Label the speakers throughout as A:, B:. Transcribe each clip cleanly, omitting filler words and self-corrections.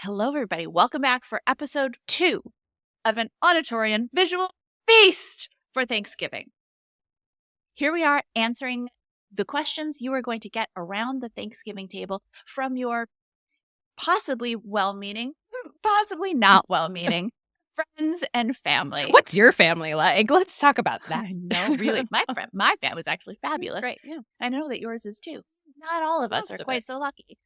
A: Hello, everybody. Welcome back for episode 2 of an auditory and visual feast for Thanksgiving. Here we are answering the questions you are going to get around the Thanksgiving table from your possibly well-meaning, possibly not well-meaning friends and family.
B: What's your family like? Let's talk about that.
A: I know, really. My family was actually fabulous.
B: Great, yeah.
A: I know that yours is too. Not all of us are quite so lucky.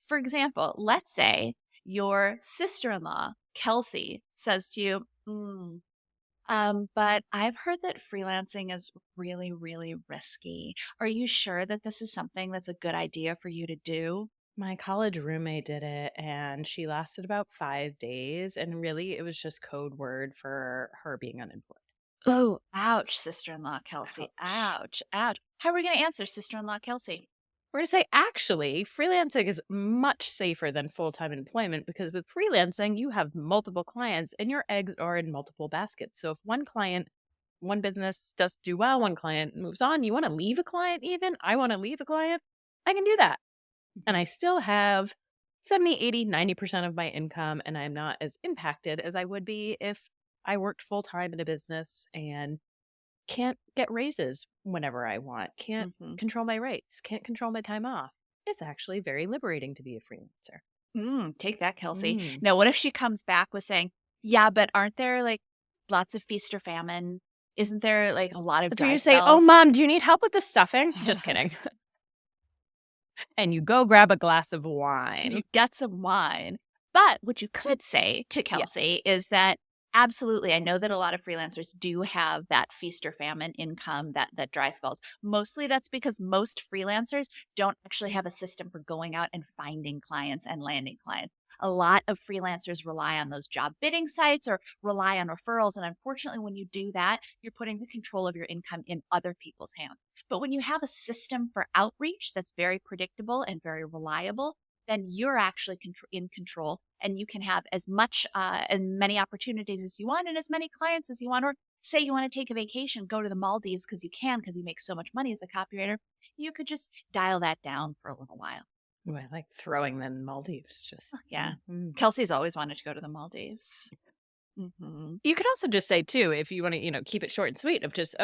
A: For example, let's say your sister-in-law, Kelsey, says to you, but I've heard that freelancing is really, really risky. Are you sure that this is something that's a good idea for you to do?
B: My college roommate did it, and she lasted about 5 days, and really it was just code word for her being unemployed.
A: Oh, ouch, sister-in-law Kelsey. Ouch, ouch. How are we going to answer sister-in-law Kelsey?
B: We're going to say, actually, freelancing is much safer than full-time employment because with freelancing, you have multiple clients and your eggs are in multiple baskets. So if one business does do well, one client moves on, you want to leave a client even, I want to leave a client, I can do that. And I still have 70, 80, 90% of my income, and I'm not as impacted as I would be if I worked full-time in a business and can't get raises whenever I want, can't control my rates, can't control my time off. It's actually very liberating to be a freelancer.
A: Take that, Kelsey. Now, what if she comes back with saying, yeah, but aren't there like lots of feast or famine? Isn't there like a lot of dry
B: you say,
A: spells?
B: oh, Mom, do you need help with the stuffing? Just kidding. And you go grab a glass of wine.
A: You get some wine. But what you could say to Kelsey is that absolutely, I know that a lot of freelancers do have that feast or famine income, that dry spells. Mostly that's because most freelancers don't actually have a system for going out and finding clients and landing clients. A lot of freelancers rely on those job bidding sites or rely on referrals. And unfortunately, when you do that, you're putting the control of your income in other people's hands. But when you have a system for outreach that's very predictable and very reliable, then you're actually in control and you can have as much and many opportunities as you want and as many clients as you want. Or say you want to take a vacation, go to the Maldives because you make so much money as a copywriter. You could just dial that down for a little while.
B: Ooh, I like throwing them in Maldives. Just
A: Kelsey's always wanted to go to the Maldives.
B: You could also just say too, if you want to, keep it short and sweet, of just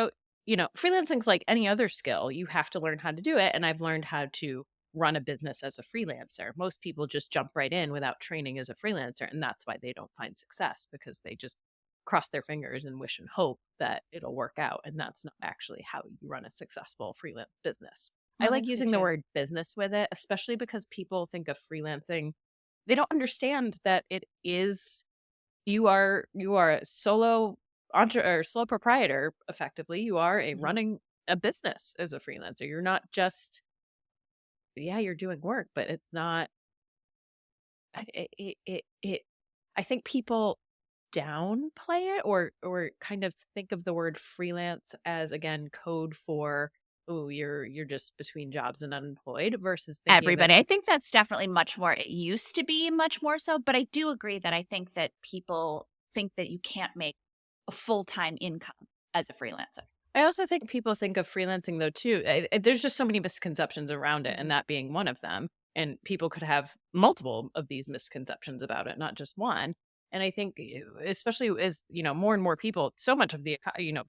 B: freelancing's like any other skill. You have to learn how to do it, and I've learned how to run a business as a freelancer. Most people just jump right in without training as a freelancer, and that's why they don't find success, because they just cross their fingers and wish and hope that it'll work out, and that's not actually how you run a successful freelance business. I like using the word business with it, especially because people think of freelancing. They don't understand that it is, you are a solo sole proprietor, effectively. You are running a business as a freelancer. You're not just, you're doing work, but it's not, I think people downplay it or kind of think of the word freelance as, again, code for, you're just between jobs and unemployed versus
A: everybody. I think that's definitely much more, it used to be much more so, but I do agree that I think that people think that you can't make a full-time income as a freelancer.
B: I also think people think of freelancing though too. There's just so many misconceptions around it, and that being one of them. And people could have multiple of these misconceptions about it, not just one. And I think, especially as, more and more people, so much of the,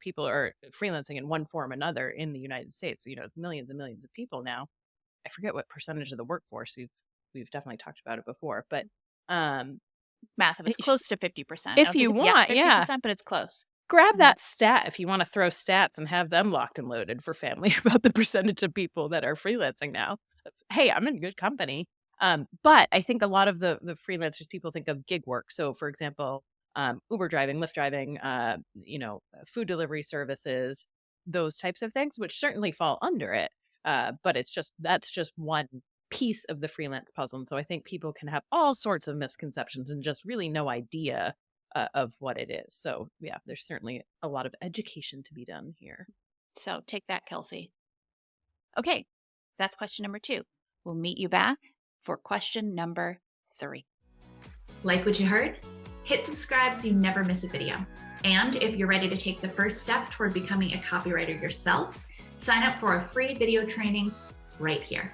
B: people are freelancing in one form or another in the United States. It's millions and millions of people now. I forget what percentage of the workforce we've definitely talked about it before, but
A: massive. It's close to 50%.
B: If you want,
A: 50%, but it's close.
B: Grab that stat if you want to throw stats and have them locked and loaded for family about the percentage of people that are freelancing now. Hey, I'm in good company. But I think a lot of the freelancers, people think of gig work. So, for example, Uber driving, Lyft driving, food delivery services, those types of things, which certainly fall under it. But that's just one piece of the freelance puzzle. And so I think people can have all sorts of misconceptions and just really no idea of what it is. So yeah, there's certainly a lot of education to be done here.
A: So take that, Kelsey. Okay, that's question number 2. We'll meet you back for question number 3.
C: Like what you heard? Hit subscribe so you never miss a video. And if you're ready to take the first step toward becoming a copywriter yourself, sign up for a free video training right here.